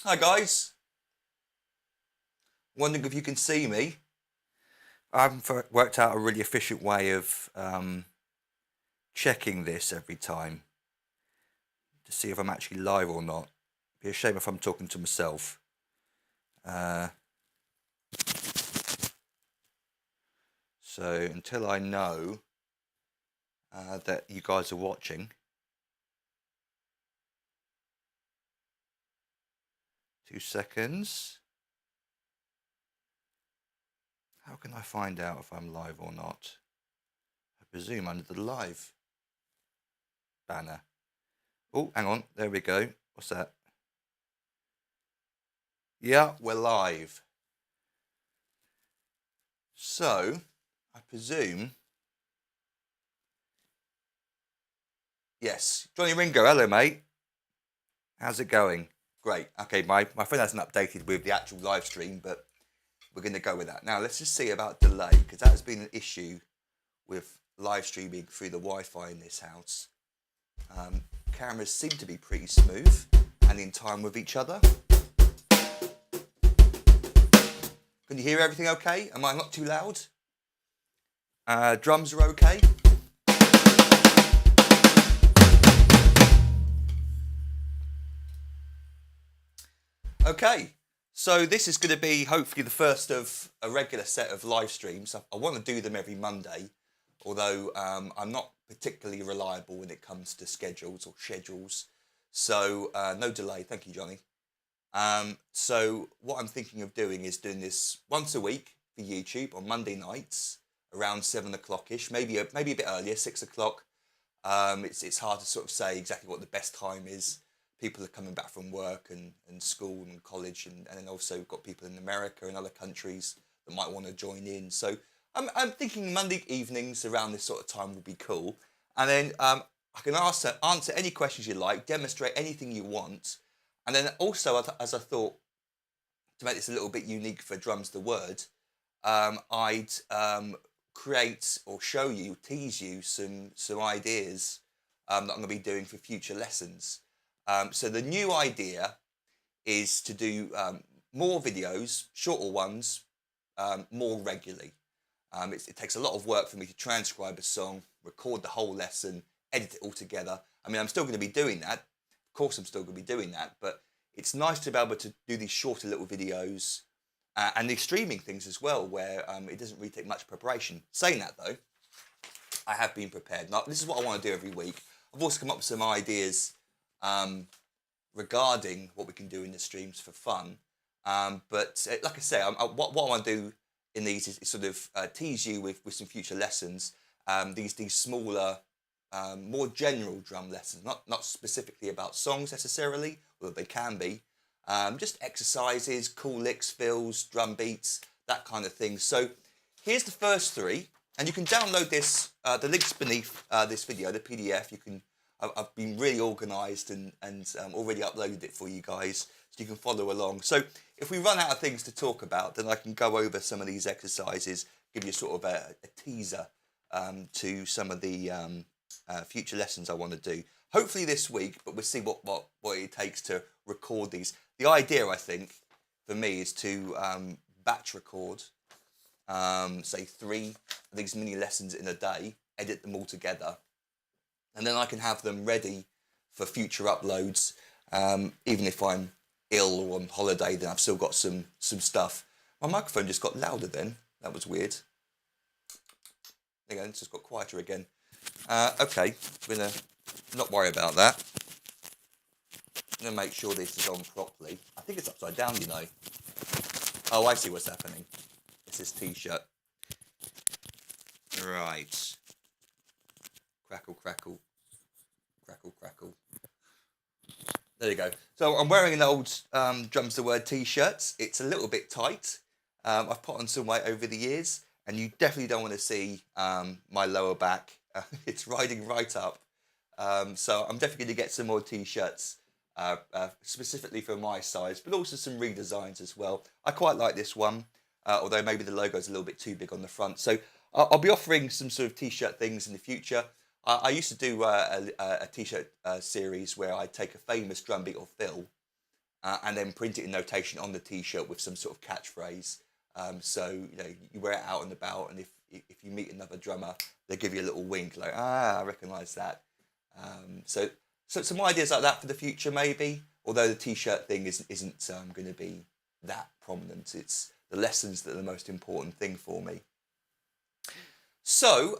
Hi guys, wondering if you can see me. I haven't worked out a really efficient way of checking this every time to see if I'm actually live or not. It'd be a shame if I'm talking to myself. Uh, so until I know that you guys are watching, 2 seconds. How can I find out if I'm live or not? I presume under the live banner. Oh, hang on, there we go. What's that? Yeah, we're live. So, I presume, yes. Johnny Ringo, hello mate. How's it going? Great. Okay, my phone hasn't updated with the actual live stream, but we're going to go with that. Now, let's just see about delay, because that has been an issue with live streaming through the Wi-Fi in this house. Cameras seem to be pretty smooth and in time with each other. Can you hear everything okay? Am I not too loud? Drums are okay? Okay, so this is going to be hopefully the first of a regular set of live streams. I want to do them every Monday, although I'm not particularly reliable when it comes to schedules. So no delay, thank you, Johnny. So what I'm thinking of doing is doing this once a week for YouTube on Monday nights around 7 o'clock-ish, maybe a bit earlier, 6 o'clock. It's hard to sort of say exactly what the best time is. People are coming back from work and school and college, and then also got people in America and other countries that might want to join in. So I'm thinking Monday evenings around this sort of time would be cool. And then I can answer any questions you like, demonstrate anything you want. And then also, as I thought, to make this a little bit unique for Drums the Word, I'd create or show you, tease you some ideas that I'm going to be doing for future lessons. So the new idea is to do more videos, shorter ones, more regularly. It takes a lot of work for me to transcribe a song, record the whole lesson, edit it all together. I mean, I'm still going to be doing that. Of course, I'm still going to be doing that, but it's nice to be able to do these shorter little videos and these streaming things as well, where it doesn't really take much preparation. Saying that though, I have been prepared. Now, this is what I want to do every week. I've also come up with some ideas regarding what we can do in the streams for fun. But like I say, what I want to do in these is sort of tease you with some future lessons. These smaller, more general drum lessons, not specifically about songs necessarily, although they can be. Just exercises, cool licks, fills, drum beats, that kind of thing. So here's the first three, and you can download this. The link's beneath this video, the PDF. I've been really organised and already uploaded it for you guys, so you can follow along. So if we run out of things to talk about, then I can go over some of these exercises, give you sort of a teaser to some of the future lessons I want to do. Hopefully this week, but we'll see what it takes to record these. The idea, I think, for me is to batch record, say 3 of these mini lessons in a day, edit them all together, and then I can have them ready for future uploads. Even if I'm ill or on holiday, then I've still got some stuff. My microphone just got louder then. That was weird. There you go, it's just got quieter again. Okay, I'm going to not worry about that. I'm going to make sure this is on properly. I think it's upside down, you know. Oh, I see what's happening. It's this t-shirt. Right. Crackle, crackle. Crackle, crackle. There you go. So I'm wearing an old Drums the Word t-shirt. It's a little bit tight. I've put on some weight over the years, and you definitely don't want to see my lower back. It's riding right up. So I'm definitely going to get some more t-shirts specifically for my size, but also some redesigns as well. I quite like this one, although maybe the logo is a little bit too big on the front. So I'll be offering some sort of t-shirt things in the future. I used to do a t-shirt series where I'd take a famous drum beat or fill and then print it in notation on the T-shirt with some sort of catchphrase. So you wear it out and about, and if you meet another drummer, they give you a little wink, like I recognise that. So some ideas like that for the future, maybe. Although the T-shirt thing isn't going to be that prominent. It's the lessons that are the most important thing for me. So,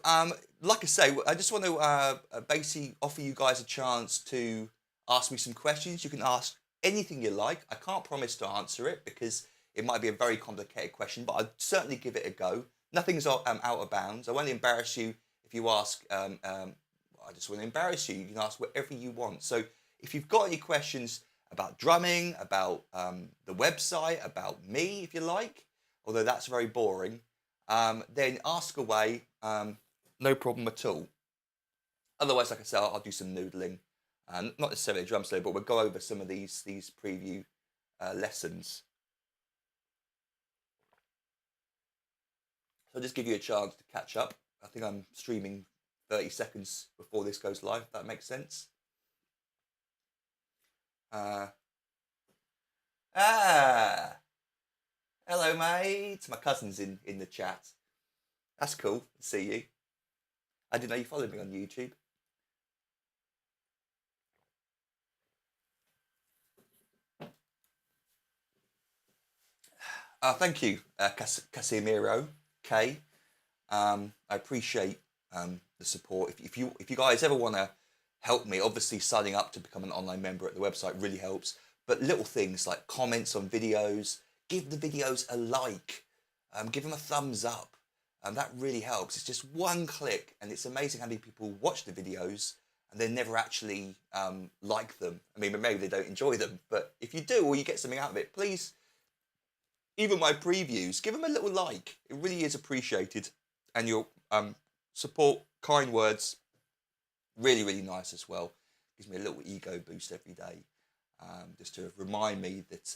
like I say, I just want to basically offer you guys a chance to ask me some questions. You can ask anything you like. I can't promise to answer it because it might be a very complicated question, but I'll certainly give it a go. Nothing's out of bounds. I won't embarrass you if you ask. I just want to embarrass you. You can ask whatever you want. So if you've got any questions about drumming, about the website, about me, if you like, although that's very boring, then ask away. No problem at all. Otherwise, like I said, I'll do some noodling. Not necessarily a drum solo, but we'll go over some of these preview lessons. So I'll just give you a chance to catch up. I think I'm streaming 30 seconds before this goes live, if that makes sense. Hello, mate. My cousin's in the chat. That's cool to see you. I didn't know you followed me on YouTube. Thank you, Casimiro K. I appreciate the support. If you guys ever want to help me, obviously signing up to become an online member at the website really helps. But little things like comments on videos, give the videos a like, give them a thumbs up. That really helps. It's just one click, and it's amazing how many people watch the videos and they never actually like them. I mean, maybe they don't enjoy them, but if you do or you get something out of it, please, even my previews, give them a little like. It really is appreciated, and your support, kind words, really, really nice as well. Gives me a little ego boost every day, just to remind me that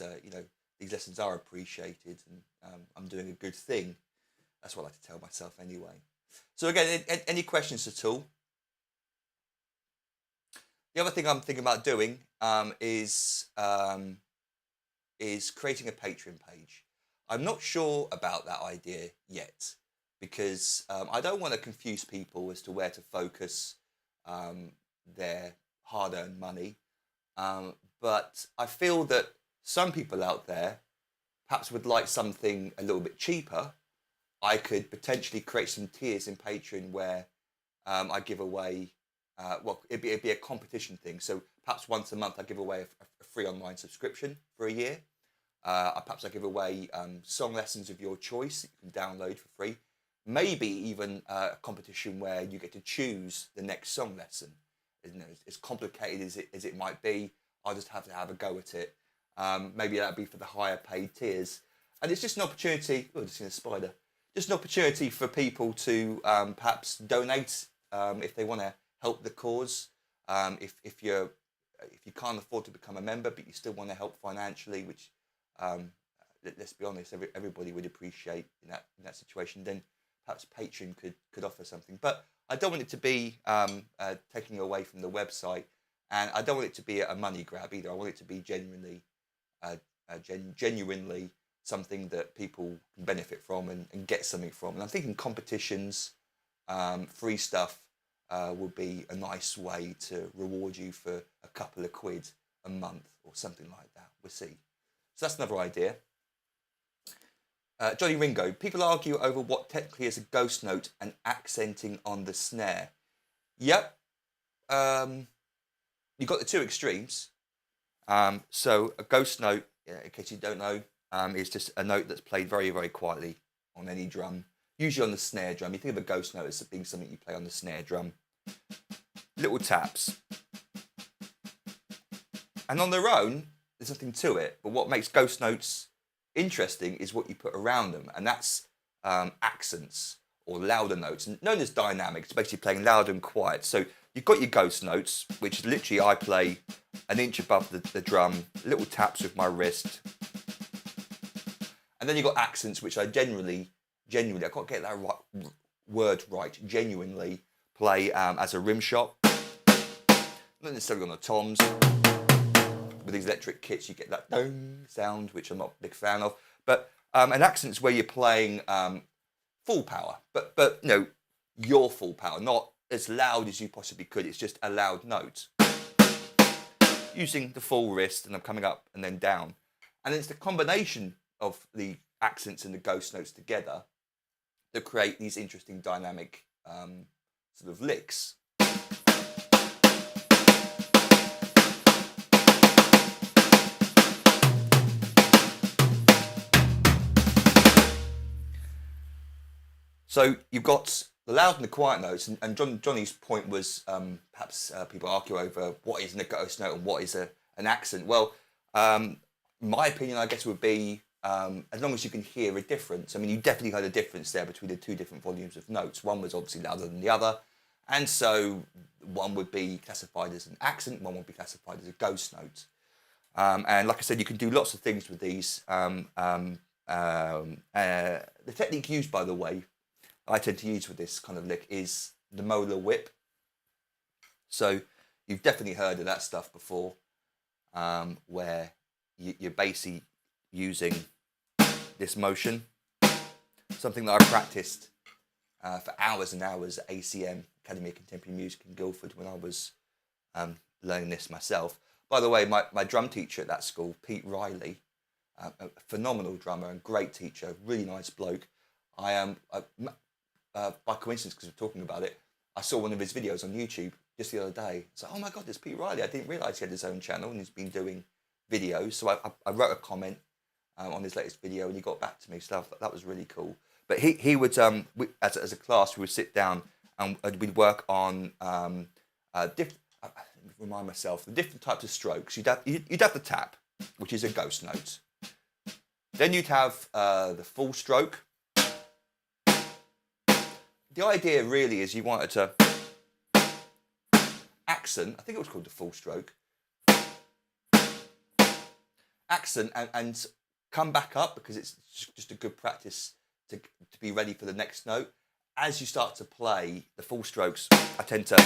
these lessons are appreciated and I'm doing a good thing. That's what I like to tell myself anyway. So again, any questions at all? The other thing I'm thinking about doing is creating a Patreon page. I'm not sure about that idea yet because I don't want to confuse people as to where to focus their hard-earned money. But I feel that some people out there perhaps would like something a little bit cheaper. I could potentially create some tiers in Patreon where I give away, it'd be a competition thing. So perhaps once a month I give away a free online subscription for a year. Perhaps I give away song lessons of your choice that you can download for free. Maybe even a competition where you get to choose the next song lesson. As complicated as it might be, I'll just have to have a go at it. Maybe that'd be for the higher paid tiers. And it's just an opportunity, just seen a spider, just an opportunity for people to perhaps donate if they want to help the cause. If you can't afford to become a member, but you still want to help financially, which let's be honest, everybody would appreciate in that situation, then perhaps Patreon could offer something. But I don't want it to be taking away from the website, and I don't want it to be a money grab either. I want it to be genuinely something that people can benefit from and get something from. And I'm thinking competitions, free stuff would be a nice way to reward you for a couple of quid a month or something like that. We'll see. So that's another idea. Johnny Ringo, people argue over what technically is a ghost note and accenting on the snare. Yep. You've got the two extremes. So a ghost note, in case you don't know, is just a note that's played very, very quietly on any drum, usually on the snare drum. You think of a ghost note as being something you play on the snare drum. Little taps. And on their own, there's nothing to it. But what makes ghost notes interesting is what you put around them, and that's accents or louder notes, known as dynamics, basically playing loud and quiet. So you've got your ghost notes, which literally I play an inch above the drum, little taps with my wrist. And then you've got accents, which I genuinely, I can't get that word right, genuinely play as a rim shot. Not necessarily on the toms, with these electric kits, you get that dong sound, which I'm not a big fan of. But an accent's where you're playing full power, but your full power, not as loud as you possibly could. It's just a loud note, using the full wrist, and I'm coming up and then down. And it's the combination of the accents and the ghost notes together that create these interesting dynamic sort of licks. So you've got the loud and the quiet notes, and Johnny's point was perhaps people argue over what is a ghost note and what is an accent. Well, my opinion, I guess, would be as long as you can hear a difference. I mean, you definitely heard a difference there between the two different volumes of notes. One was obviously louder than the other, and so one would be classified as an accent, one would be classified as a ghost note. And like I said, you can do lots of things with these. The technique used, by the way, I tend to use with this kind of lick is the molar whip. So you've definitely heard of that stuff before, where you're basically using this motion, something that I practiced for hours and hours at ACM, Academy of Contemporary Music in Guildford, when I was learning this myself. By the way, my drum teacher at that school, Pete Riley, a phenomenal drummer and great teacher, really nice bloke. By coincidence, because we're talking about it, I saw one of his videos on YouTube just the other day. It's like, oh my God, there's Pete Riley. I didn't realise he had his own channel and he's been doing videos. So I wrote a comment on his latest video and he got back to me. So that was really cool. But he would, as a class, we would sit down and we'd work on, remind myself, the different types of strokes. You'd have the tap, which is a ghost note. Then you'd have the full stroke. The idea really is you wanted to accent, I think it was called the full stroke, accent and come back up, because it's just a good practice to be ready for the next note. As you start to play the full strokes, I tend to,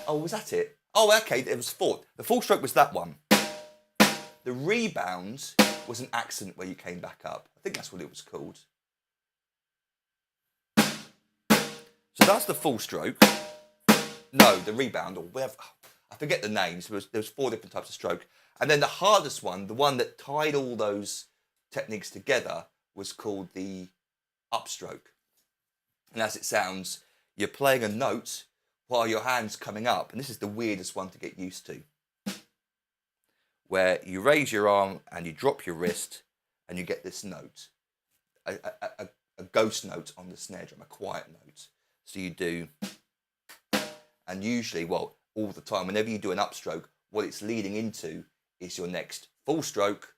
oh, was that it? Oh, okay, it was four. The full stroke was that one. The rebound was an accent where you came back up. I think that's what it was called. So that's the full stroke. No, the rebound, or whatever. I forget the names. There was four different types of stroke. And then the hardest one, the one that tied all those techniques together, was called the upstroke. And as it sounds, you're playing a note while your hand's coming up. And this is the weirdest one to get used to, where you raise your arm and you drop your wrist and you get this note, a ghost note on the snare drum, a quiet note. So you do, and usually, well, all the time, whenever you do an upstroke, what it's leading into is your next full stroke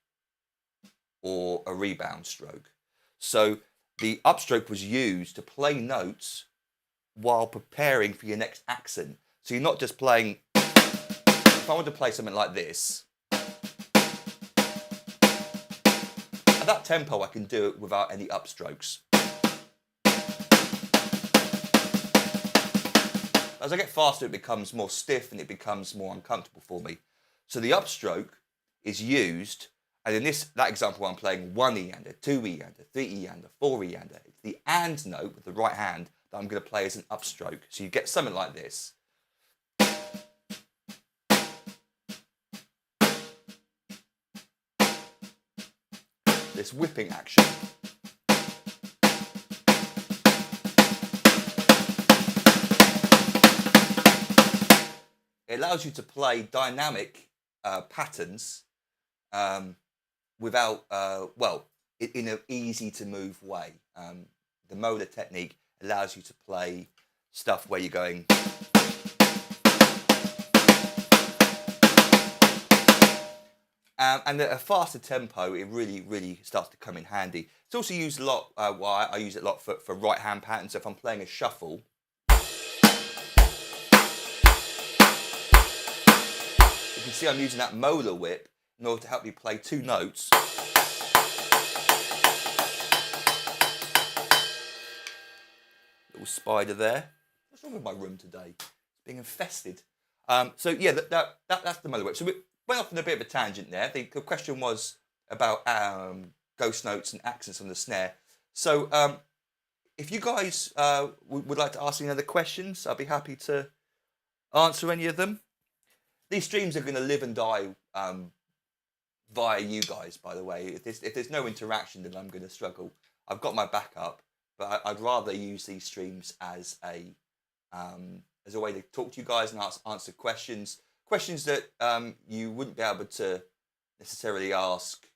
or a rebound stroke. So the upstroke was used to play notes while preparing for your next accent. So you're not just playing, if I want to play something like this, at that tempo I can do it without any upstrokes. As I get faster, it becomes more stiff and it becomes more uncomfortable for me. So the upstroke is used, and in that example I'm playing 1 E-ander, 2 E-ander, 3 E-ander, 4 E-ander. It's the and note with the right hand that I'm going to play as an upstroke. So you get something like this. This whipping action. It allows you to play dynamic patterns without, in an easy to move way. The molar technique allows you to play stuff where you're going. And at a faster tempo, it really, really starts to come in handy. It's also used a lot, I use it a lot for right hand patterns. So if I'm playing a shuffle, you can see I'm using that molar whip in order to help me play two notes. Little spider there. What's wrong with my room today? It's being infested. So yeah, that's the molar whip. So went off on a bit of a tangent there. The question was about ghost notes and accents on the snare. So if you guys would like to ask any other questions, I'll be happy to answer any of them. These streams are going to live and die via you guys, by the way. If there's no interaction, then I'm going to struggle. I've got my backup, but I'd rather use these streams as a way to talk to you guys and answer questions that you wouldn't be able to necessarily ask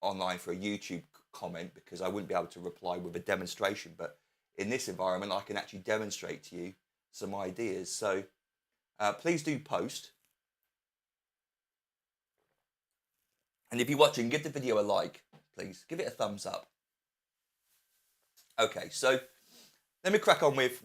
online for a YouTube comment, because I wouldn't be able to reply with a demonstration. But in this environment, I can actually demonstrate to you some ideas. So please do post. And if you're watching, give the video a like, please. Give it a thumbs up. Okay, so let me crack on with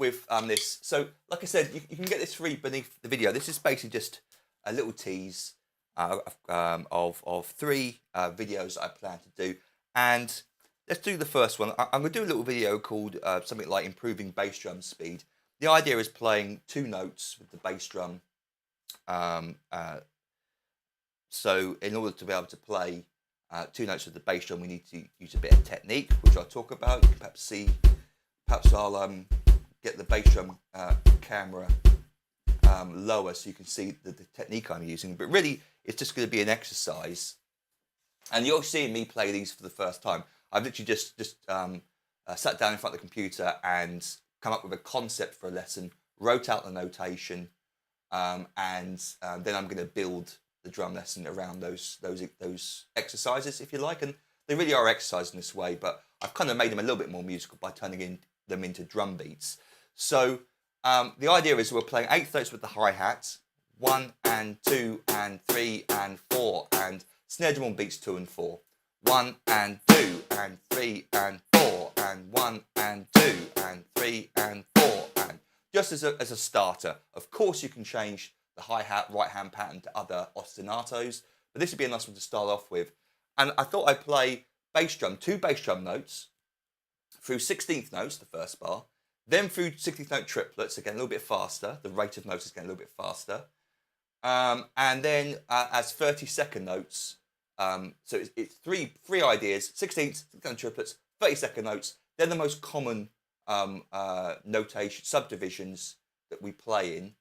this. So, like I said, you can get this free beneath the video. This is basically just a little tease of 3 videos I plan to do. And let's do the first one. I'm going to do a little video called something like improving bass drum speed. The idea is playing 2 notes with the bass drum. So in order to be able to play 2 notes with the bass drum, we need to use a bit of technique, which I'll talk about. You can perhaps see, I'll get the bass drum camera lower so you can see the technique I'm using. But really, it's just going to be an exercise. And you're seeing me play these for the first time. I've literally just sat down in front of the computer and come up with a concept for a lesson, wrote out the notation, and then I'm going to build the drum lesson around those exercises, if you like. And they really are exercises in this way, but I've kind of made them a little bit more musical by turning them into drum beats. So the idea is we're playing 8th notes with the hi-hat, 1 and 2 and 3 and 4, and snare drum on beats 2 and 4. 1 and 2 and 3 and 4, and 1 and 2 and 3 and 4, and just as a starter. Of course, you can change the hi-hat right-hand pattern to other ostinatos, but this would be a nice one to start off with. And I thought I'd play bass drum, 2 bass drum notes through 16th notes, the first bar, then through 16th note triplets, again a little bit faster. The rate of notes is getting a little bit faster. And then as 32nd notes, so it's three ideas: 16th note triplets, 32nd notes, then the most common notation subdivisions that we play in.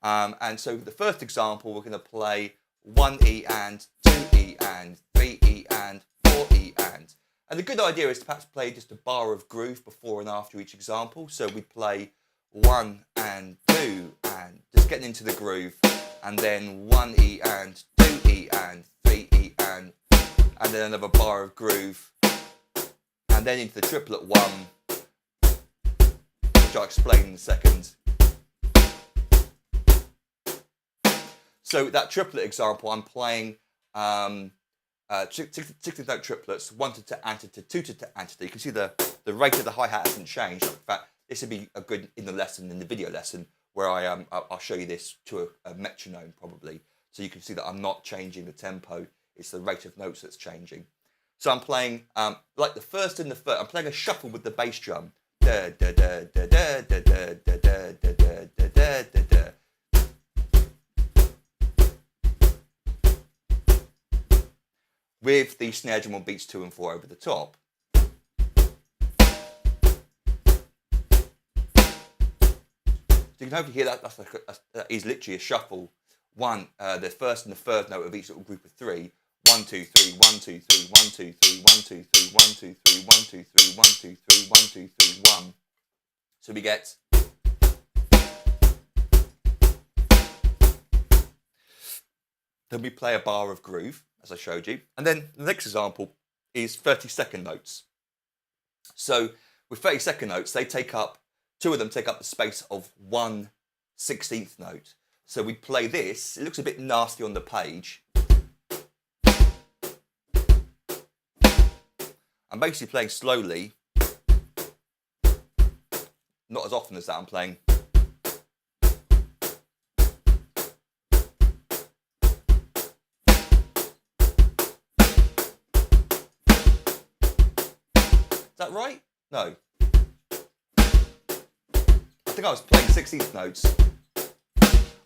And so the first example, we're going to play 1E and 2E and 3E and 4E and. And the good idea is to perhaps play just a bar of groove before and after each example. So we play 1 and 2 and just getting into the groove, and then 1E and 2E and 3E and then another bar of groove, and then into the triplet 1, which I'll explain in a second. So that triplet example, I'm playing 16th note triplets, 1 to antita, 2 to antita. You can see the rate of the hi-hat hasn't changed. In fact, this would be a good in the video lesson, where I'll show you this to a metronome probably, so you can see that I'm not changing the tempo. It's the rate of notes that's changing. So I'm playing like the first and the third. I'm playing a shuffle with the bass drum. Da da da da da da da da da da da da da da. With the snare drum on beats 2 and 4 over the top. So you can hopefully hear that. That is literally a shuffle. The first and the third note of each little group of 3. 1 2 3 1 2 3 1 2 3 1 2 3 1 2 3 1 2 3 1 2 3 1 2 3 1. So we get. Then we play a bar of groove, as I showed you. And then the next example is 32nd notes. So with 32nd notes, 2 of them take up the space of 1 16th note. So we play this. It looks a bit nasty on the page. I'm basically playing slowly. Not as often as that. I'm playing. Is that right? No. I think I was playing 16th notes.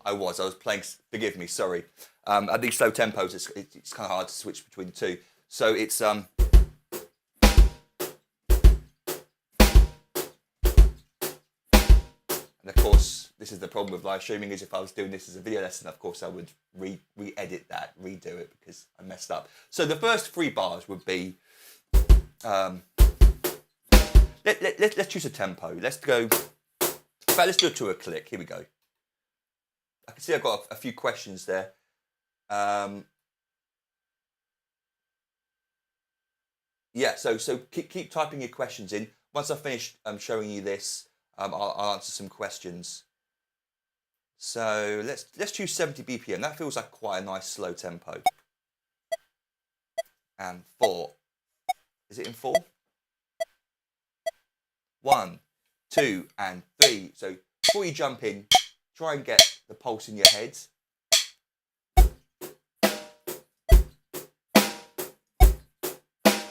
I was playing, forgive me, sorry. At these slow tempos, it's kind of hard to switch between the two. So it's, and of course, this is the problem with live streaming, is if I was doing this as a video lesson, of course, I would re-edit that, redo it, because I messed up. So the first 3 bars would be, let's choose a tempo. Let's go, in fact, let's do it to a click. Here we go. I can see I've got a few questions there. Yeah, so keep typing your questions in. Once I've finished showing you this, I'll answer some questions. So let's choose 70 BPM. That feels like quite a nice slow tempo. And 4. Is it in 4? 1, 2, and 3. So before you jump in, try and get the pulse in your head.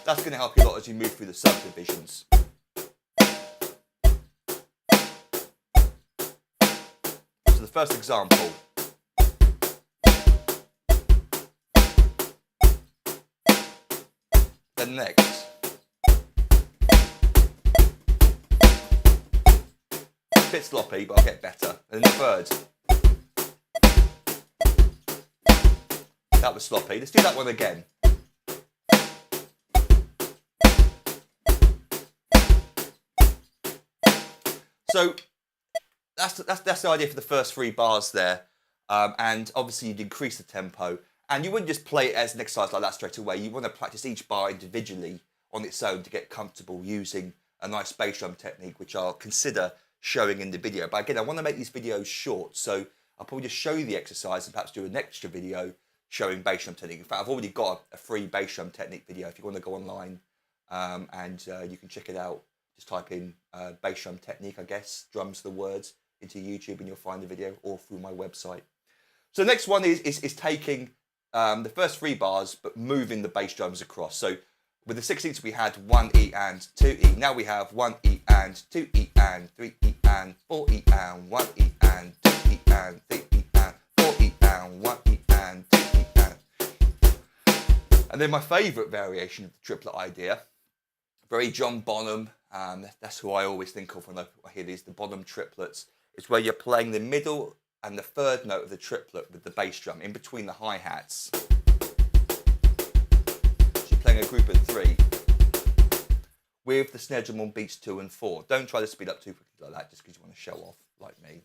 That's going to help you a lot as you move through the subdivisions. So the first example. Then next. A bit sloppy, but I'll get better. And then the third. That was sloppy. Let's do that one again. So that's the idea for the first 3 bars there, and obviously you'd increase the tempo, and you wouldn't just play it as an exercise like that straight away. You want to practice each bar individually on its own to get comfortable using a nice bass drum technique, which I'll consider showing in the video. But again, I want to make these videos short, so I'll probably just show you the exercise and perhaps do an extra video showing bass drum technique. In fact, I've already got a free bass drum technique video if you want to go online, and you can check it out. Just type in bass drum technique, I guess, drums the words, into YouTube, and you'll find the video, or through my website. So the next one is taking the first 3 bars, but moving the bass drums across. So with the 16ths, we had 1E and 2E. Now we have 1E and 2E and 3E and 4E and 1E and 2E and 3E and 4E and 1E and 2E and then my favourite variation of the triplet idea, very John Bonham. That's who I always think of when I hear these, the Bonham triplets. It's where you're playing the middle and the 3rd note of the triplet with the bass drum in between the hi-hats. So you're playing a group of 3 with the snare drum on beats 2 and 4. Don't try to speed up too quickly like that, just because you want to show off like me.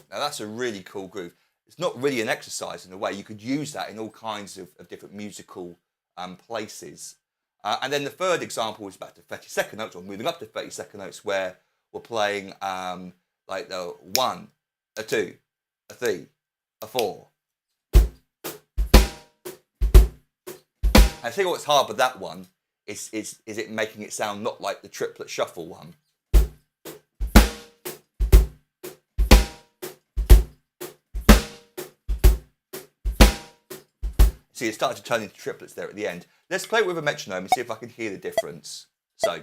Now that's a really cool groove. It's not really an exercise in a way. You could use that in all kinds of different musical places. And then the 3rd example is back to 32nd notes, or moving up to 32nd notes, where we're playing like the 1, a 2, a 3, a 4. I tell you what's hard with that one is it making it sound not like the triplet shuffle one. See, it started to turn into triplets there at the end. Let's play it with a metronome and see if I can hear the difference. So.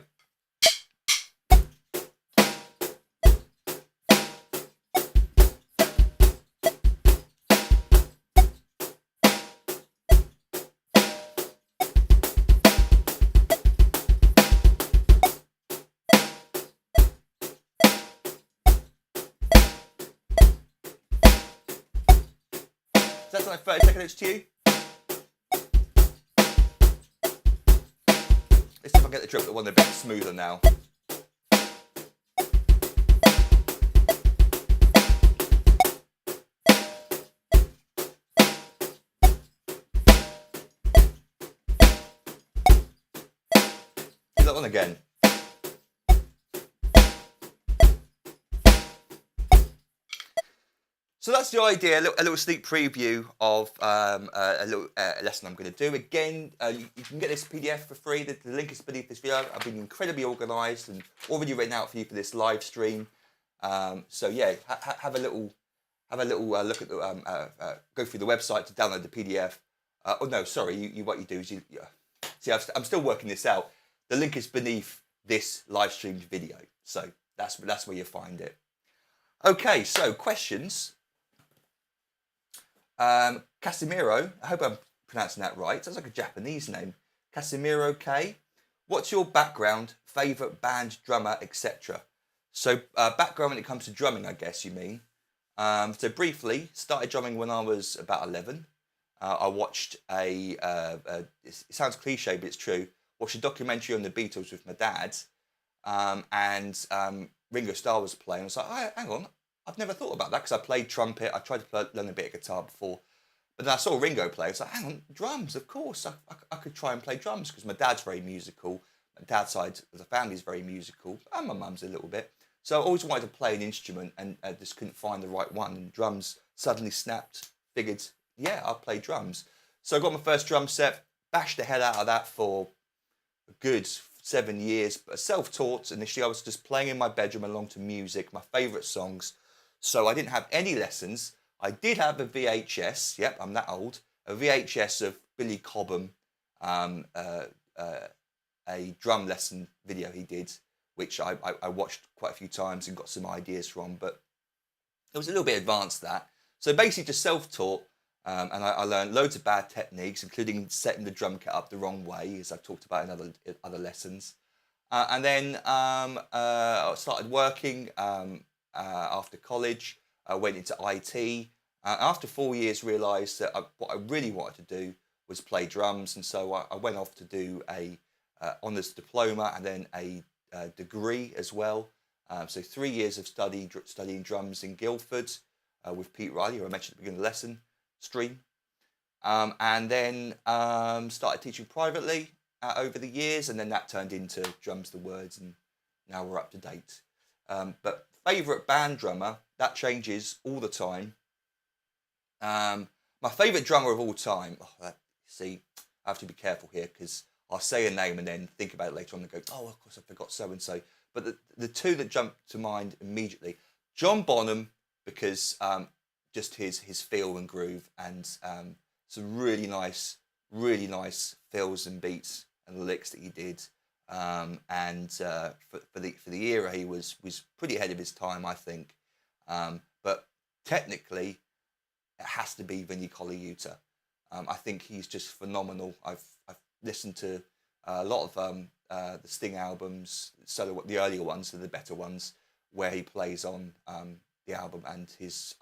Does that sound like 30 seconds to you? Let's see if I can get the triplet one a bit smoother now. Do that one again. So that's the idea, a little sneak preview of a little lesson I'm going to do. Again, you can get this PDF for free. The link is beneath this video. I've been incredibly organised and already written out for you for this live stream. So yeah, have a little look at the go through the website to download the PDF. Oh no, sorry. What you do is see, I'm still working this out. The link is beneath this live streamed video. So that's where you find it. Okay, so questions. Casimiro, I hope I'm pronouncing that right. Sounds like a Japanese name. Casimiro K. What's your background, favourite band, drummer, etc.? So background when it comes to drumming, I guess you mean. So briefly, started drumming when I was about 11. I watched it sounds cliche, but it's true. Watched a documentary on the Beatles with my dad, and Ringo Starr was playing. I was like, oh, hang on, I've never thought about that because I played trumpet. I tried to learn a bit of guitar before, but then I saw Ringo play. I was like, hang on, drums, of course. I could try and play drums because my dad's very musical. My dad's side of the family is very musical, and my mum's a little bit. So I always wanted to play an instrument and just couldn't find the right one. And drums suddenly snapped. Figured, yeah, I'll play drums. So I got my first drum set, bashed the hell out of that for a good 7 years. But self-taught. Initially, I was just playing in my bedroom along to music, my favourite songs. So I didn't have any lessons. I did have a VHS. Yep, I'm that old. A VHS of Billy Cobham, a drum lesson video he did, which I watched quite a few times and got some ideas from, but it was a little bit advanced that. So basically just self-taught, and I learned loads of bad techniques, including setting the drum kit up the wrong way, as I've talked about in other lessons. And then I started working after college. I went into IT. After 4 years, realised that what I really wanted to do was play drums, and so I went off to do a honours diploma and then a degree as well. So 3 years of studying drums in Guildford with Pete Riley, who I mentioned at the beginning of the lesson stream. And then started teaching privately over the years, and then that turned into Drums the Words, and now we're up to date. But favourite band drummer, that changes all the time. My favourite drummer of all time, see, I have to be careful here because I'll say a name and then think about it later on and go, oh, of course I forgot so-and-so. But the two that jump to mind immediately, John Bonham, because just his feel and groove, and some really nice fills and beats and licks that he did. And for the era, he was pretty ahead of his time, I think. But technically, it has to be Vinnie Colaiuta. I think he's just phenomenal. I've listened to a lot of the Sting albums, so the earlier ones, the better ones, where he plays on the album, and he's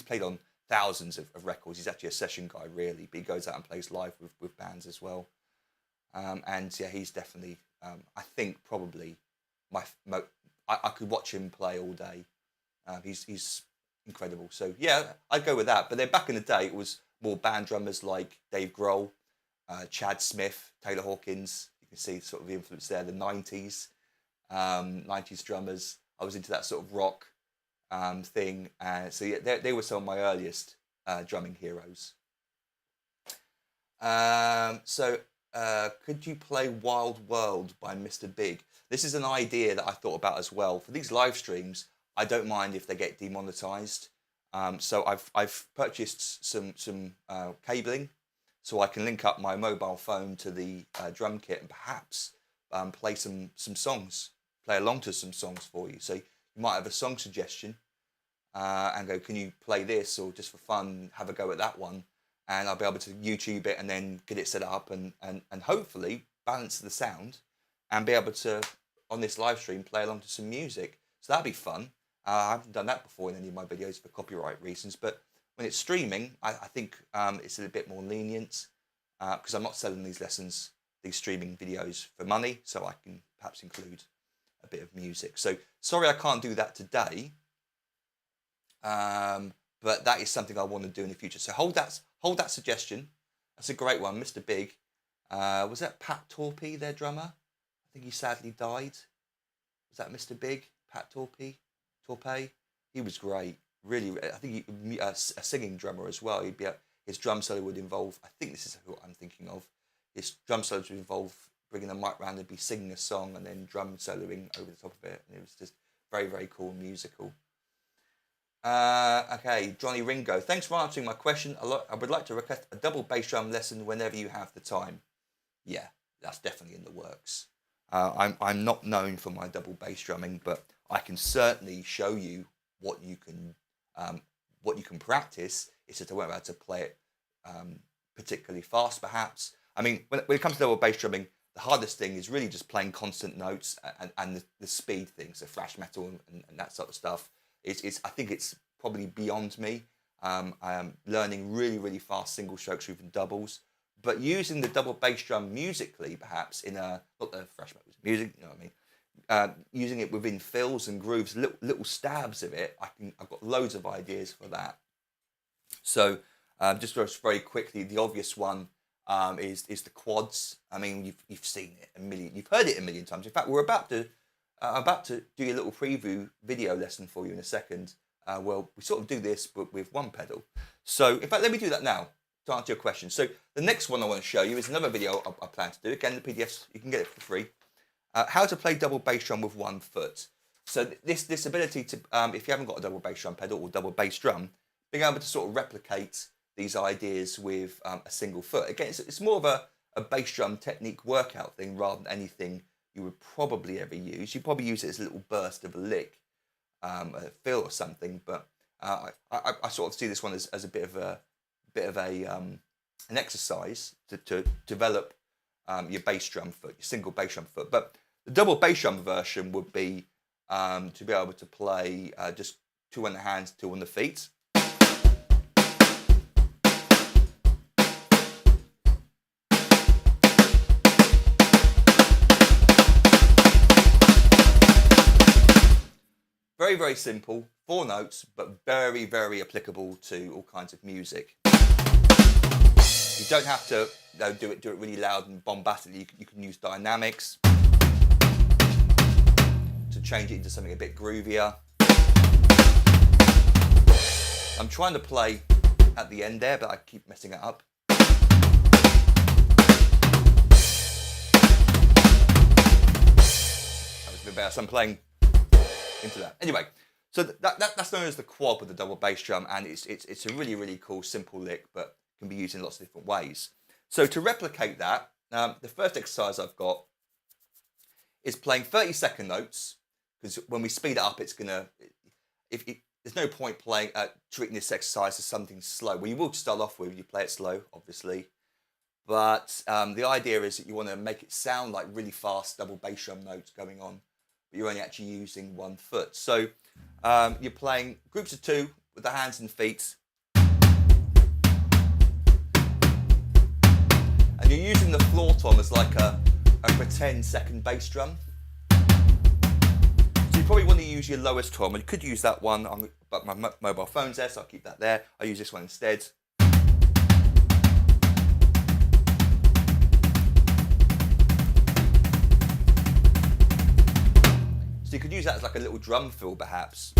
played on thousands of records. He's actually a session guy, really, but he goes out and plays live with bands as well. And yeah, he's definitely, I think probably I could watch him play all day. He's incredible. So yeah, I'd go with that. But then back in the day, it was more band drummers like Dave Grohl, Chad Smith, Taylor Hawkins. You can see sort of the influence there. The 90s drummers. I was into that sort of rock thing. So yeah, they were some of my earliest drumming heroes. Could you play Wild World by Mr. Big? This is an idea that I thought about as well. For these live streams, I don't mind if they get demonetized. So I've purchased some cabling, so I can link up my mobile phone to the drum kit and perhaps play some songs, play along to some songs for you. So you might have a song suggestion and go, can you play this, or just for fun, have a go at that one, and I'll be able to YouTube it and then get it set up and hopefully balance the sound and be able to, on this live stream, play along to some music. So that'd be fun. I haven't done that before in any of my videos for copyright reasons, but when it's streaming, I think it's a bit more lenient because I'm not selling these streaming videos for money, so I can perhaps include a bit of music. So sorry I can't do that today, but that is something I want to do in the future. So hold that suggestion. That's a great one, Mr. Big. Was that Pat Torpey, their drummer? I think he sadly died. Was that Mr. Big, Pat Torpey? He was great, really. I think a singing drummer as well. His drum solo would involve, I think this is who I'm thinking of, his drum solos would involve bringing a mic round and be singing a song and then drum soloing over the top of it. And it was just very, very cool and musical. Okay, Johnny Ringo, thanks for answering my question. I would like to request a double bass drum lesson whenever you have the time. Yeah, that's definitely in the works. I'm not known for my double bass drumming, but I can certainly show you what you can practice. It's just I won't be able to play it particularly fast, perhaps. I mean, when it comes to double bass drumming, the hardest thing is really just playing constant notes and the speed things, so thrash metal and that sort of stuff. I think it's probably beyond me. I am learning really, really fast single strokes or even doubles. But using the double bass drum musically, perhaps in not the thrash metal music, you know what I mean? Using it within fills and grooves, little stabs of it, I've got loads of ideas for that. So just very quickly, the obvious one is the quads. I mean, you've seen it you've heard it a million times. In fact, we're about to do a little preview video lesson for you in a second. Well, we sort of do this, but with one pedal. So, in fact, let me do that now to answer your question. So, the next one I want to show you is another video I plan to do. Again, the PDFs, you can get it for free. How to play double bass drum with 1 foot. So, this ability to, if you haven't got a double bass drum pedal or double bass drum, being able to sort of replicate these ideas with a single foot. Again, it's more of a bass drum technique workout thing rather than anything you would probably ever use. You probably use it as a little burst of a lick. A fill or something, but I sort of see this one as a bit of an exercise to develop your bass drum foot, your single bass drum foot. But the double bass drum version would be to be able to play just 2 on the hands, 2 on the feet. Very, very simple, 4 notes, but very, very applicable to all kinds of music. You don't have to do it really loud and bombastically. You can use dynamics to change it into something a bit groovier. I'm trying to play at the end there, but I keep messing it up. That was a bit better. So I'm playing into that. Anyway, so that's known as the quad with the double bass drum, and it's a really, really cool simple lick, but can be used in lots of different ways. So to replicate that, the first exercise I've got is playing 30-second notes, because when we speed it up, it's gonna. There's no point playing treating this exercise as something slow. Well, you will start off with you play it slow, obviously, but the idea is that you want to make it sound like really fast double bass drum notes going on. You're only actually using 1 foot. So you're playing groups of 2 with the hands and feet. And you're using the floor tom as like a pretend second bass drum. So you probably want to use your lowest tom. And you could use that one, but my mobile phone's there, so I'll keep that there. I'll use this one instead. So you could use that as like a little drum fill, perhaps.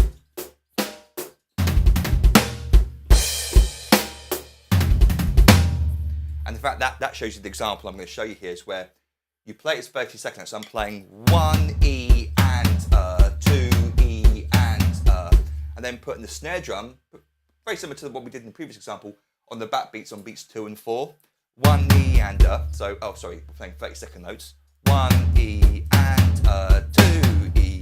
And in fact, that shows you the example I'm going to show you here is where you play it as 30 seconds. So I'm playing 1 E and 2 E and then putting the snare drum, very similar to what we did in the previous example, on the back beats on beats 2 and 4. 1 E and so, oh sorry, we're playing 30-second notes. 1 E and 2 E.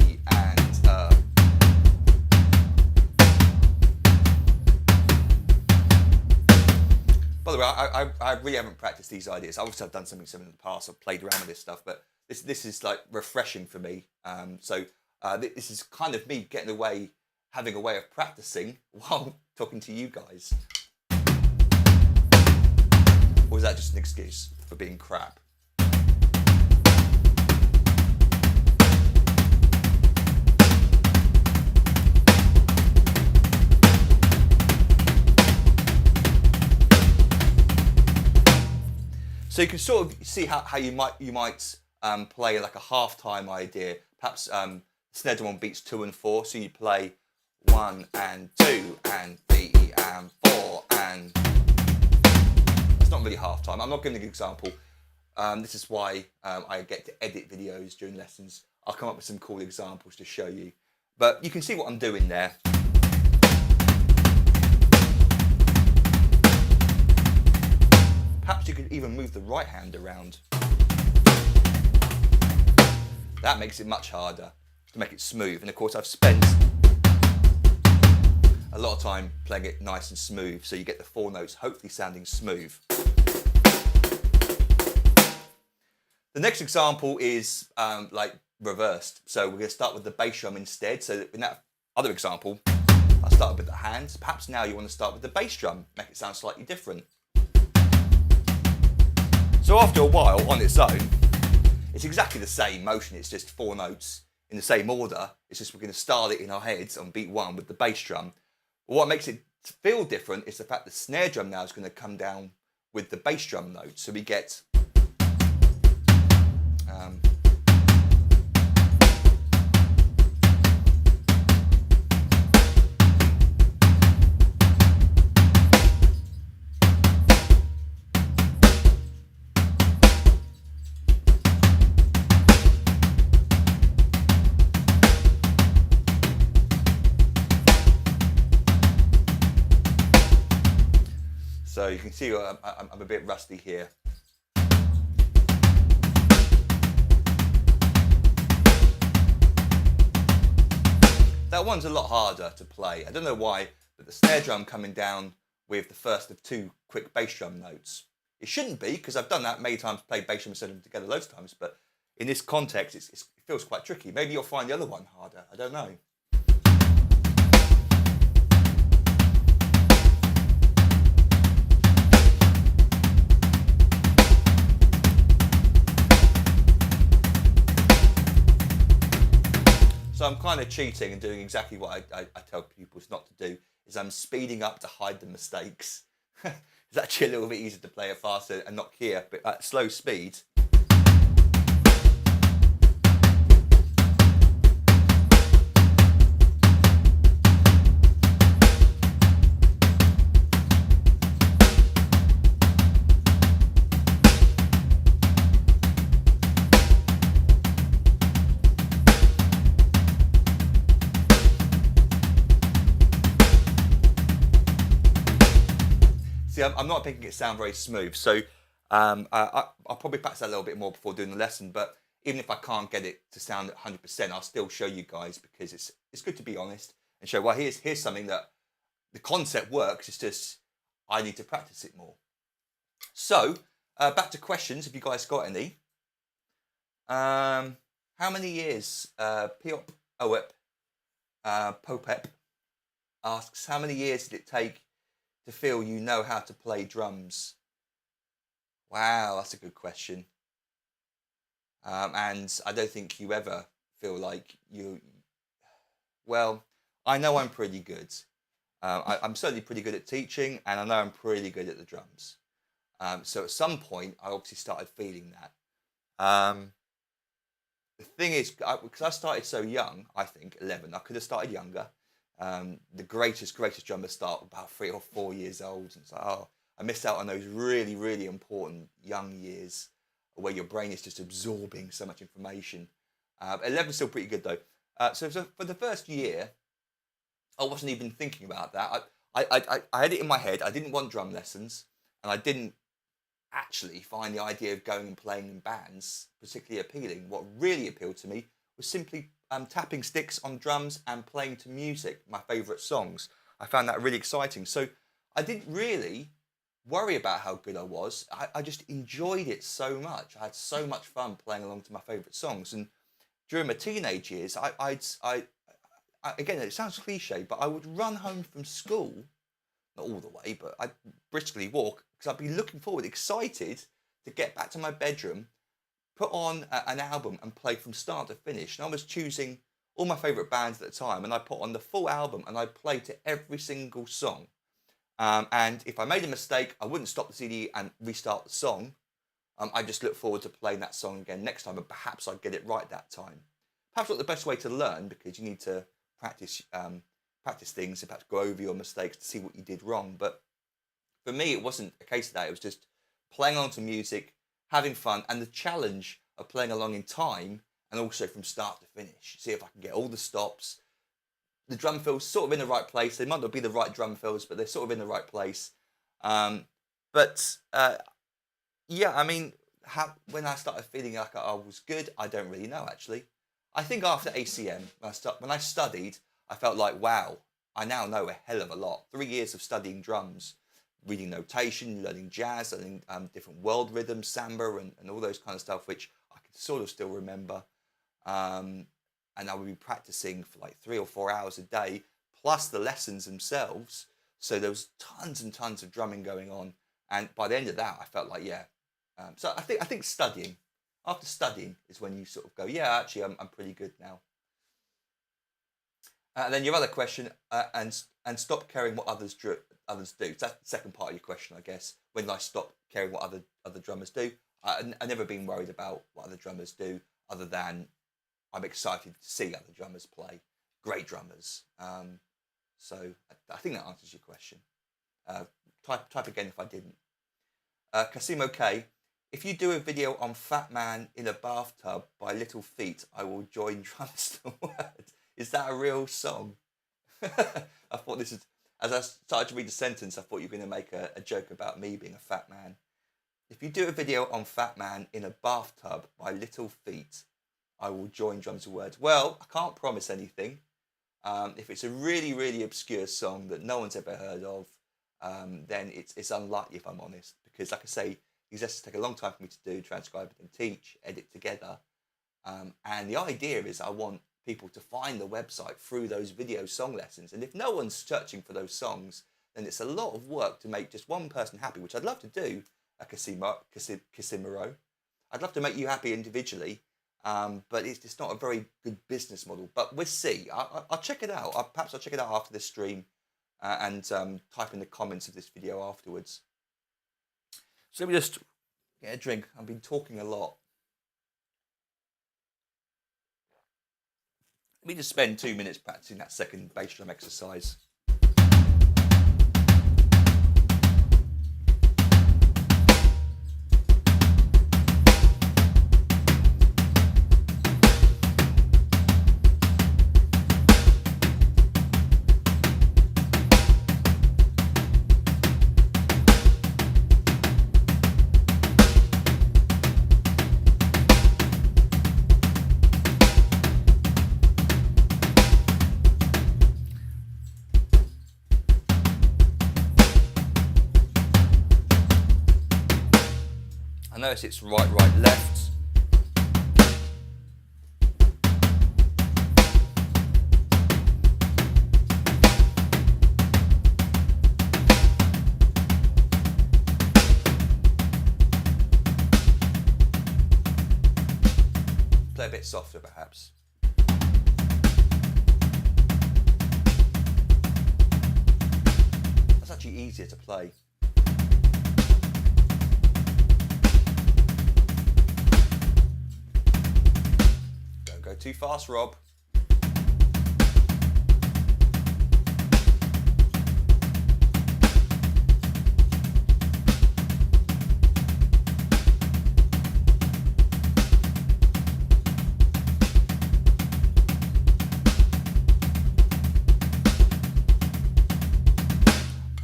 By the way, I really haven't practiced these ideas. Obviously, I've done something similar in the past. I've played around with this stuff, but this is like refreshing for me. This is kind of me having a way of practicing while talking to you guys. Or is that just an excuse for being crap? So you can sort of see how you might play like a halftime idea. Perhaps snare drum on beats 2 and 4. So you play 1 and 2 and 3 and 4 and. It's not really halftime. I'm not giving an example. This is why I get to edit videos during lessons. I'll come up with some cool examples to show you. But you can see what I'm doing there. Perhaps you could even move the right hand around. That makes it much harder to make it smooth. And of course I've spent a lot of time playing it nice and smooth, so you get the 4 notes hopefully sounding smooth. The next example is like reversed. So we're going to start with the bass drum instead. So in that other example, I started with the hands. Perhaps now you want to start with the bass drum, make it sound slightly different. So after a while, on its own, it's exactly the same motion. It's just 4 notes in the same order. It's just we're going to start it in our heads on beat 1 with the bass drum. But what makes it feel different is the fact the snare drum now is going to come down with the bass drum note. So we get so you can see I'm a bit rusty here. That one's a lot harder to play. I don't know why, but the snare drum coming down with the first of 2 quick bass drum notes. It shouldn't be, because I've done that many times, played bass drum and set them together loads of times, but in this context, it feels quite tricky. Maybe you'll find the other one harder, I don't know. So I'm kind of cheating and doing exactly what I tell pupils not to do, is I'm speeding up to hide the mistakes. It's actually a little bit easier to play it faster and not key up, but at slow speed. See, I'm not making it sound very smooth, so I'll probably practice that a little bit more before doing the lesson, but even if I can't get it to sound at 100%, I'll still show you guys, because it's good to be honest and show, well, here's something that the concept works, it's just I need to practice it more. So, back to questions, if you guys got any. How many years, Piop Oep Popep asks, how many years did it take to feel you know how to play drums? Wow, that's a good question. And I don't think you ever feel like well, I know I'm pretty good. I'm certainly pretty good at teaching, and I know I'm pretty good at the drums. So at some point, I obviously started feeling that. The thing is, because I started so young, I think 11, I could have started younger. The greatest drummers start about 3 or 4 years old. And it's like, oh, I missed out on those really, really important young years where your brain is just absorbing so much information. 11 is still pretty good though. So for the first year, I wasn't even thinking about that. I had it in my head. I didn't want drum lessons, and I didn't actually find the idea of going and playing in bands particularly appealing. What really appealed to me was simply tapping sticks on drums and playing to music, my favourite songs. I found that really exciting. So I didn't really worry about how good I was. I just enjoyed it so much. I had so much fun playing along to my favourite songs. And during my teenage years, again, it sounds cliche, but I would run home from school, not all the way, but I'd briskly walk, because I'd be looking forward, excited to get back to my bedroom, put on an album and play from start to finish. And I was choosing all my favourite bands at the time, and I put on the full album and I played to every single song. And if I made a mistake, I wouldn't stop the CD and restart the song. I just look forward to playing that song again next time, and perhaps I'd get it right that time. Perhaps not the best way to learn, because you need to practice things and perhaps go over your mistakes to see what you did wrong. But for me, it wasn't a case of that. It was just playing along to music, having fun, and the challenge of playing along in time and also from start to finish. See if I can get all the stops. The drum fills sort of in the right place. They might not be the right drum fills, but they're sort of in the right place. Yeah, I mean, when I started feeling like I was good, I don't really know actually. I think after ACM, when I studied, I felt like, wow, I now know a hell of a lot. 3 years of studying drums, reading notation, learning jazz, learning different world rhythms, samba, and all those kind of stuff, which I can sort of still remember. And I would be practicing for like 3 or 4 hours a day, plus the lessons themselves. So there was tons and tons of drumming going on. And by the end of that, I felt like, yeah. So I think studying, after studying, is when you sort of go, yeah, actually, I'm pretty good now. And then your other question, and stop caring what others do. So that's the second part of your question, I guess. When did I stop caring what other drummers do? I've never been worried about what other drummers do, other than I'm excited to see other drummers play, great drummers. So I think that answers your question. Type again if I didn't. Casimo K, if you do a video on Fat Man in a bathtub by Little Feet, I will join drums the word. Is that a real song? I thought this is, as I started to read the sentence, I thought you were going to make a joke about me being a fat man. If you do a video on Fat Man in a bathtub by Little Feet, I will join drums the word. Well, I can't promise anything. If it's a really, really obscure song that no one's ever heard of, then it's unlikely, if I'm honest, because like I say, these lessons take a long time for me to do, transcribe and teach, edit together. And the idea is I want people to find the website through those video song lessons. And if no one's searching for those songs, then it's a lot of work to make just one person happy, which I'd love to do, Casimiro. I'd love to make you happy individually, but it's just not a very good business model. But we'll see. I'll check it out. Perhaps I'll check it out after this stream and type in the comments of this video afterwards. So let me just get a drink. I've been talking a lot. Let me just spend 2 minutes practicing that second bass drum exercise. Notice it's right, left. Play a bit softer perhaps. That's actually easier to play. Go too fast, Rob.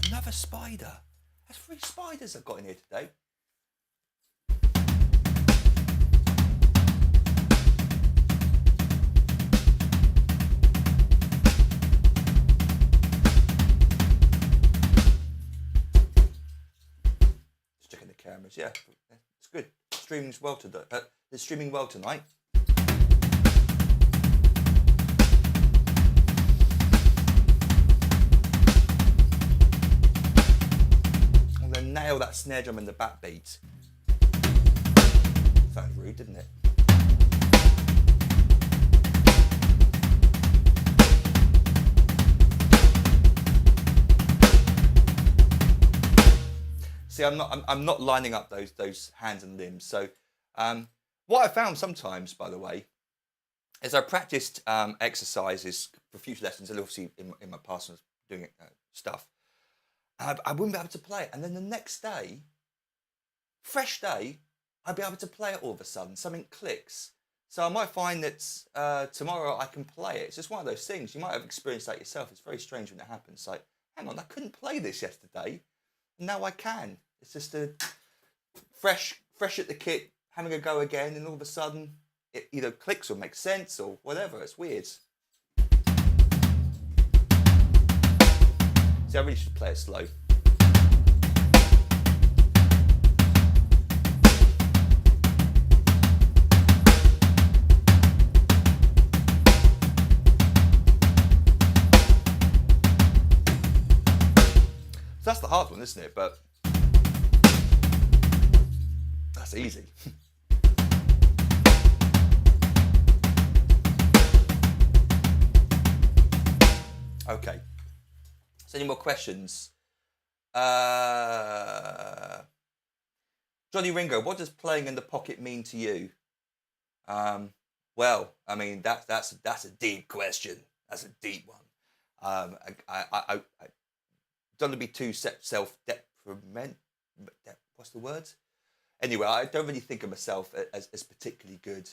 Another spider. That's 3 spiders I've got in here today. Cameras, yeah, it's good. Streaming's well today. It's streaming well tonight. I'm gonna nail that snare drum in the backbeat. Sounds rude, didn't it? See, I'm not lining up those hands and limbs. So, what I found sometimes, by the way, is I practiced exercises for future lessons, and obviously in my past I was doing stuff. I wouldn't be able to play it, and then the next day, fresh day, I'd be able to play it all of a sudden. Something clicks. So I might find that tomorrow I can play it. It's just one of those things. You might have experienced that yourself. It's very strange when it happens. It's like, hang on, I couldn't play this yesterday, and now I can. It's just a fresh fresh at the kit, having a go again, and all of a sudden it either clicks or makes sense or whatever. It's weird. See, I really should play it slow. So that's the hard one, isn't it? But that's easy. Okay. So any more questions? Johnny Ringo, what does playing in the pocket mean to you? Well, I mean that's a deep question. That's a deep one. I don't want to be too self-depriment. What's the word? Anyway, I don't really think of myself as particularly good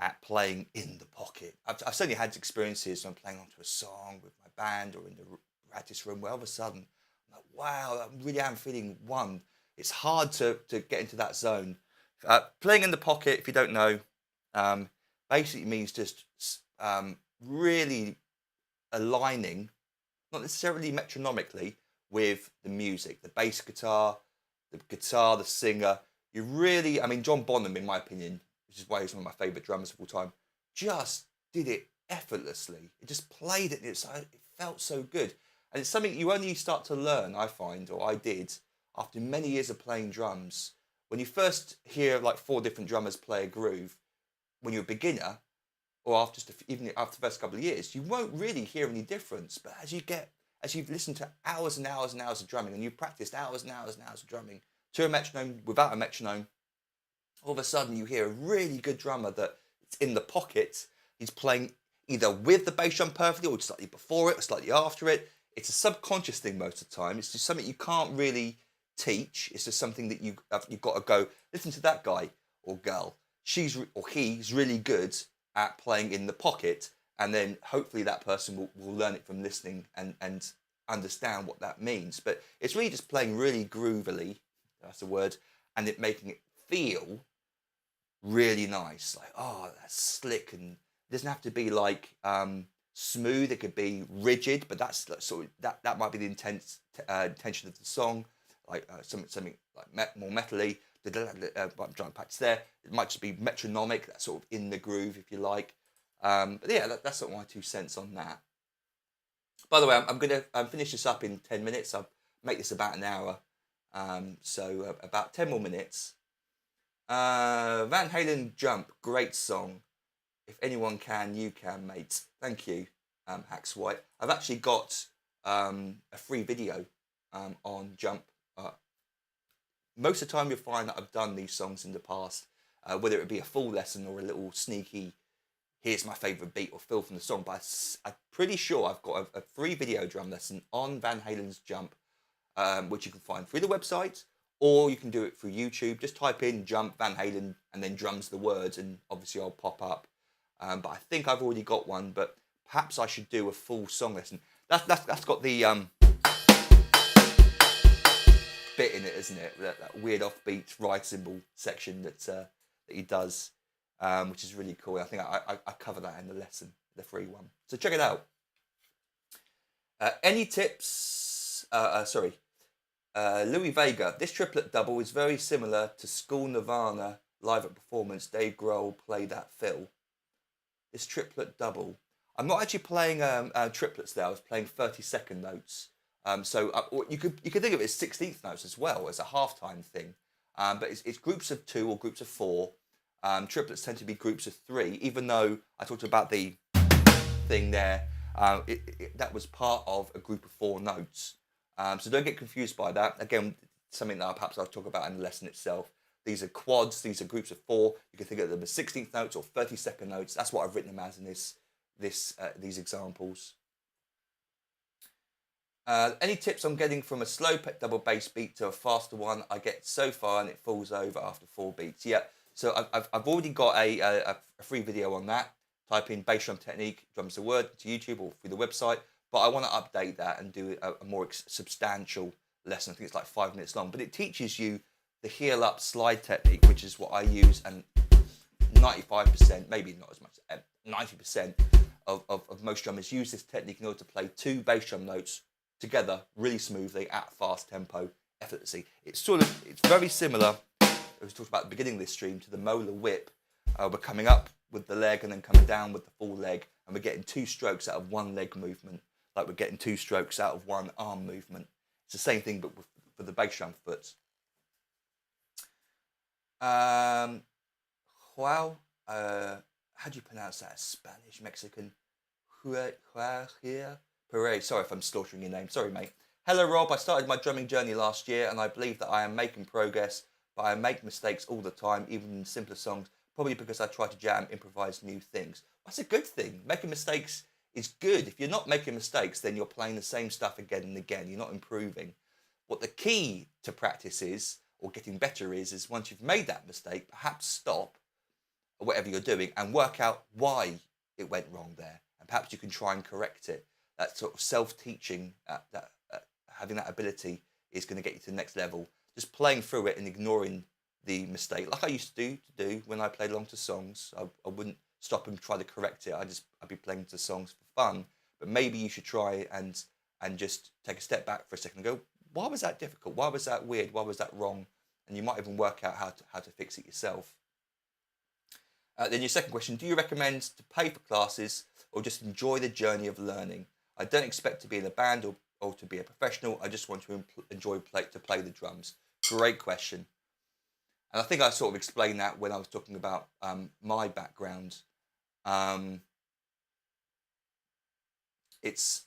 at playing in the pocket. I've certainly had experiences when I'm playing onto a song with my band or in the practice room where all of a sudden I'm like, wow, I really am feeling one. It's hard to get into that zone. Playing in the pocket, if you don't know, basically means just really aligning, not necessarily metronomically, with the music, the bass guitar, the singer. You really, I mean, John Bonham, in my opinion, which is why he's one of my favourite drummers of all time, just did it effortlessly. It just played it, and it felt so good. And it's something you only start to learn, I find, or I did, after many years of playing drums. When you first hear like 4 different drummers play a groove, when you're a beginner, or after even after the first couple of years, you won't really hear any difference. But as you've listened to hours and hours and hours of drumming, and you've practiced hours and hours and hours of drumming to a metronome, without a metronome, all of a sudden you hear a really good drummer that's in the pocket. He's playing either with the bass drum perfectly, or slightly before it, or slightly after it. It's a subconscious thing most of the time. It's just something you can't really teach. It's just something that you've got to go listen to that guy or girl. He's really good at playing in the pocket, and then hopefully that person will learn it from listening and understand what that means. But it's really just playing really groovily, that's the word, and it making it feel really nice. Like, oh, that's slick, and it doesn't have to be like smooth. It could be rigid, but that's sort of that might be the intention of the song, like something like more metally. I'm trying to practice there. It might just be metronomic, that's sort of in the groove, if you like. But yeah, that's sort of my 2 cents on that. By the way, I'm going to finish this up in 10 minutes. I'll make this about an hour. So about 10 more minutes. Van Halen Jump, great song. If anyone can, you can, mate. Thank you, Hax White. I've actually got a free video on Jump. Most of the time you'll find that I've done these songs in the past, whether it be a full lesson or a little sneaky, here's my favourite beat or feel from the song. But I'm pretty sure I've got a free video drum lesson on Van Halen's Jump, which you can find through the website, or you can do it through YouTube. Just type in Jump Van Halen and then drums the words, and obviously I'll pop up. But I think I've already got one, but perhaps I should do a full song lesson. That's got the bit in it, isn't it? That weird offbeat right cymbal section that he does, which is really cool. I think I cover that in the lesson, the free one. So check it out. Any tips? Louis Vega. This triplet double is very similar to School Nirvana live at performance. Dave Grohl played that fill. This triplet double. I'm not actually playing triplets there. I was playing 30-second notes. So you could think of it as 16th notes as well, as a halftime thing. But it's groups of 2 or groups of 4. Triplets tend to be groups of 3, even though I talked about the thing there. That was part of a group of 4 notes. So don't get confused by that. Again, something that perhaps I'll talk about in the lesson itself. These are quads. These are groups of 4. You can think of them as 16th notes or 30-second notes. That's what I've written them as in these examples. Any tips on getting from a slow double bass beat to a faster one? I get so far and it falls over after 4 beats. Yeah, so I've already got a free video on that. Type in bass drum technique, drums the word, to YouTube or through the website. But I want to update that and do a more substantial lesson. I think it's like 5 minutes long. But it teaches you the heel up slide technique, which is what I use, and 95%, maybe not as much, 90% of most drummers use this technique in order to play 2 bass drum notes together really smoothly at fast tempo, effortlessly. It's very similar, as we talked about at the beginning of this stream, to the molar whip. We're coming up with the leg and then coming down with the full leg, and we're getting 2 strokes out of 1 leg movement, like we're getting 2 strokes out of 1 arm movement. It's the same thing, but for the bass drum foot. Wow, how do you pronounce that? Spanish, Mexican? Sorry if I'm slaughtering your name. Sorry, mate. Hello, Rob. I started my drumming journey last year, and I believe that I am making progress, but I make mistakes all the time, even in simpler songs, probably because I try to jam, improvise new things. That's a good thing. Making mistakes is good. If you're not making mistakes, then you're playing the same stuff again and again. You're not improving. What the key to practice is, or getting better is once you've made that mistake, perhaps stop or whatever you're doing and work out why it went wrong there. And perhaps you can try and correct it. That sort of self-teaching, having that ability is going to get you to the next level. Just playing through it and ignoring the mistake, like I used to do when I played along to songs. I wouldn't stop and try to correct it. I'd be playing to songs for fun. But maybe you should try and just take a step back for a second and go, why was that difficult? Why was that weird? Why was that wrong? And you might even work out how to fix it yourself. Then your second question, do you recommend to pay for classes or just enjoy the journey of learning? I don't expect to be in a band or to be a professional. I just want to enjoy to play the drums. Great question. And I think I sort of explained that when I was talking about my background. It's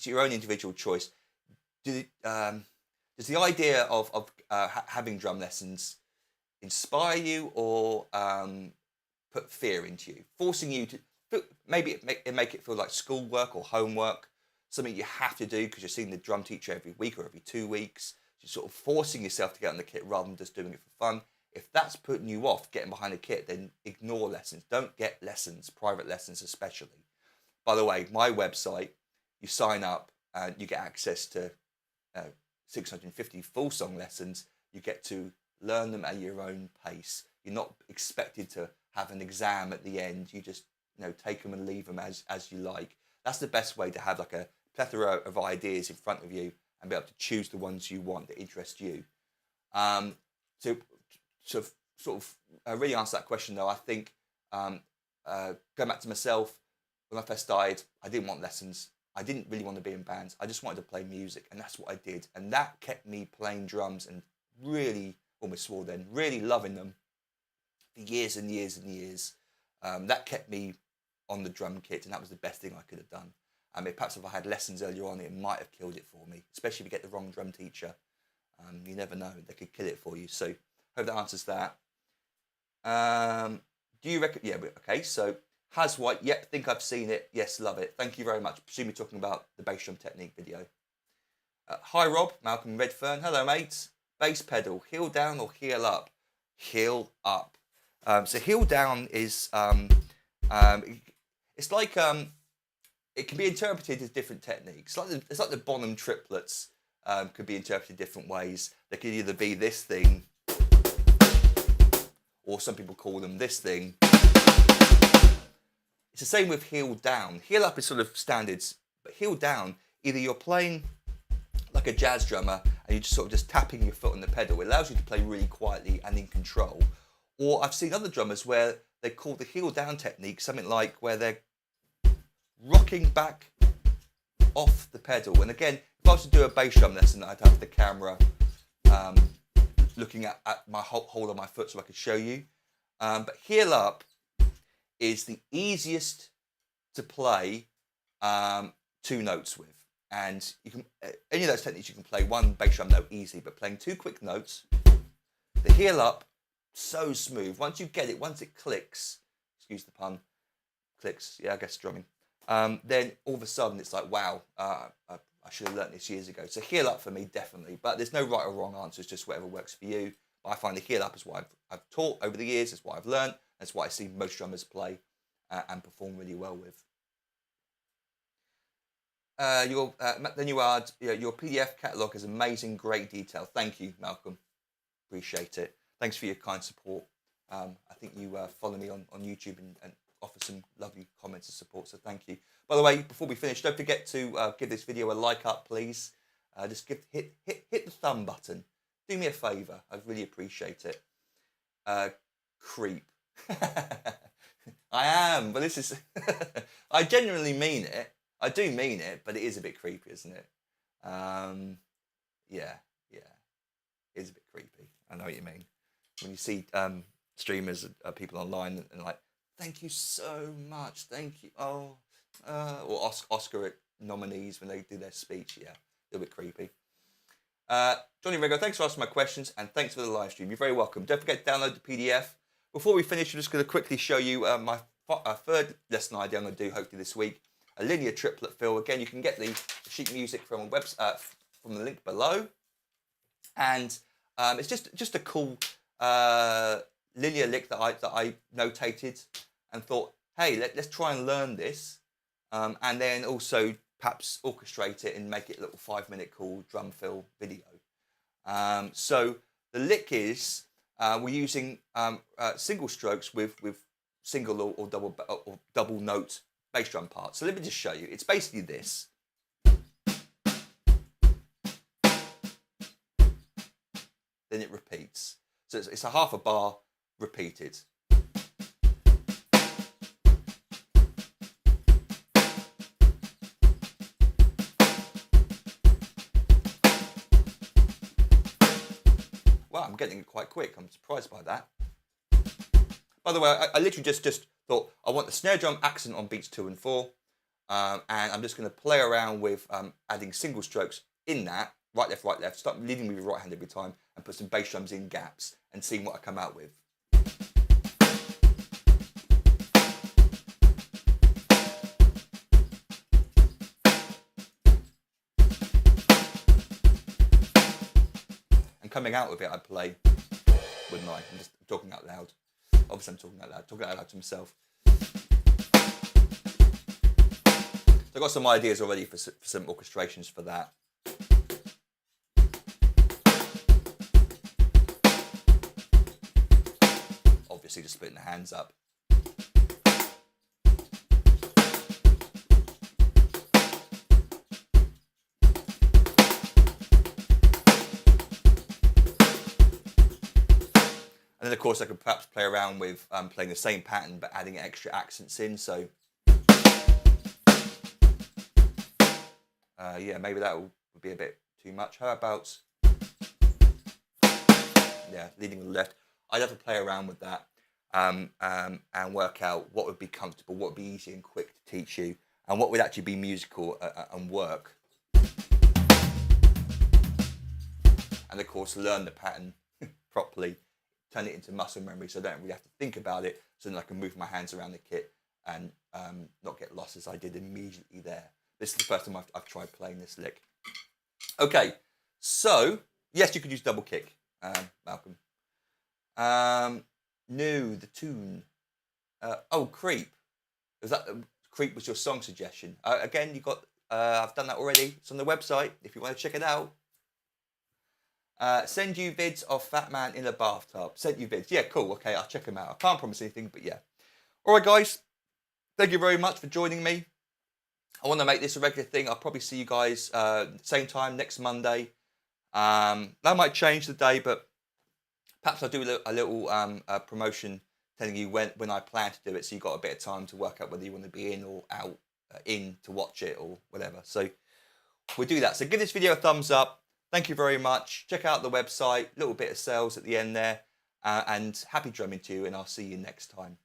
your own individual choice. Does the idea of having drum lessons inspire you or put fear into you, forcing you to maybe make it feel like schoolwork or homework, something you have to do because you're seeing the drum teacher every week or every 2 weeks? You're sort of forcing yourself to get on the kit rather than just doing it for fun. If that's putting you off getting behind a kit, then ignore lessons. Don't get lessons, private lessons especially. By the way, my website, you sign up and you get access to 650 full song lessons. You get to learn them at your own pace. You're not expected to have an exam at the end. You just take them and leave them as you like. That's the best way to have like a plethora of ideas in front of you and be able to choose the ones you want that interest you. To sort of really answer that question though, I think going back to myself, when I first started, I didn't want lessons. I didn't really want to be in bands. I just wanted to play music, and that's what I did. And that kept me playing drums and really, almost swore then, really loving them for years and years and years. That kept me on the drum kit, and that was the best thing I could have done. I mean, perhaps if I had lessons earlier on, it might have killed it for me, especially if you get the wrong drum teacher. You never know, they could kill it for you. So hope that answers that. Do you reckon? Yeah, okay, so Has White, yep, think I've seen it. Yes, love it. Thank you very much. Presume you're talking about the bass drum technique video. Hi Rob, Malcolm Redfern. Hello mate. Bass pedal, heel down or heel up? Heel up. So heel down is, it's like, it can be interpreted as different techniques. It's like the Bonham triplets could be interpreted different ways. They could either be this thing, or some people call them this thing. It's the same with heel down. Heel up is sort of standards, but heel down, either you're playing like a jazz drummer and you're just sort of just tapping your foot on the pedal. It allows you to play really quietly and in control. Or I've seen other drummers where they call the heel down technique something like where they're rocking back off the pedal. And again, if I was to do a bass drum lesson, I'd have the camera looking at my hole on my foot so I could show you. But heel up is the easiest to play 2 notes with. And you can any of those techniques you can play 1 bass drum note easy, but playing 2 quick notes, the heel up, so smooth. Once you get it, once it clicks, excuse the pun, clicks, yeah, I guess drumming, then all of a sudden it's like, wow, I should have learnt this years ago. So heel up for me, definitely. But there's no right or wrong answer, it's just whatever works for you. But I find the heel up is what I've taught over the years, it's what I've learned, that's what I see most drummers play and perform really well with. Then you add, your PDF catalogue is amazing, great detail. Thank you, Malcolm. appreciate it. Thanks for your kind support. I think you follow me on YouTube and offer some lovely comments and support, so thank you. By the way, before we finish, don't forget to give this video a like up, please. Just hit the thumb button. Do me a favour. I'd really appreciate it. Creep. I am, but this is... I genuinely mean it. I do mean it, but it is a bit creepy, isn't it? Yeah. It is a bit creepy. I know what you mean. When you see streamers, people online, and like, thank you so much, thank you. Oh, or Oscar nominees when they do their speech. Yeah, a little bit creepy. Johnny Rego, thanks for asking my questions, and thanks for the live stream. You're very welcome. Don't forget to download the PDF. Before we finish, I'm just going to quickly show you my third lesson idea I'm going to do hopefully this week. A linear triplet fill. Again, you can get the sheet music from a website from the link below, and it's just a cool linear lick that I notated and thought, hey, let's try and learn this, and then also perhaps orchestrate it and make it a little 5-minute cool drum fill video. So the lick is we're using single strokes with single or double note bass drum parts. So let me just show you. It's basically this. Then it repeats. So it's a half a bar repeated. Wow, I'm getting it quite quick. I'm surprised by that. By the way, I literally just thought I want the snare drum accent on beats 2 and 4, and I'm just going to play around with adding single strokes in that, right, left, start leading with your right hand every time, and put some bass drums in gaps and seeing what I come out with. And coming out with it, I play, wouldn't I? I'm just talking out loud. Obviously I'm talking out loud to myself. So I've got some ideas already for some orchestrations for that. Obviously just splitting the hands up. And then of course I could perhaps play around with playing the same pattern but adding extra accents in, so yeah, maybe that would be a bit too much. How about, yeah, leading with the left. I'd have to play around with that and work out what would be comfortable, what would be easy and quick to teach you, and what would actually be musical and work. And of course learn the pattern properly, turn it into muscle memory so I don't really have to think about it, so then I can move my hands around the kit and not get lost as I did immediately there. This is the first time I've tried playing this lick. Okay, so yes, you could use double kick, Malcolm. No, the tune. Oh, Creep. Creep was your song suggestion. Again, you got. I've done that already. It's on the website if you want to check it out. Send you vids of Fat Man in a bathtub. Send you vids. Yeah, cool. Okay, I'll check them out. I can't promise anything, but yeah. All right, guys. Thank you very much for joining me. I want to make this a regular thing. I'll probably see you guys same time next Monday. That might change the day, but perhaps I'll do a little promotion telling you when I plan to do it, so you've got a bit of time to work out whether you want to be in or out, in to watch it or whatever. So we'll do that. So give this video a thumbs up. Thank you very much. Check out the website. Little bit of sales at the end there. And happy drumming to you, and I'll see you next time.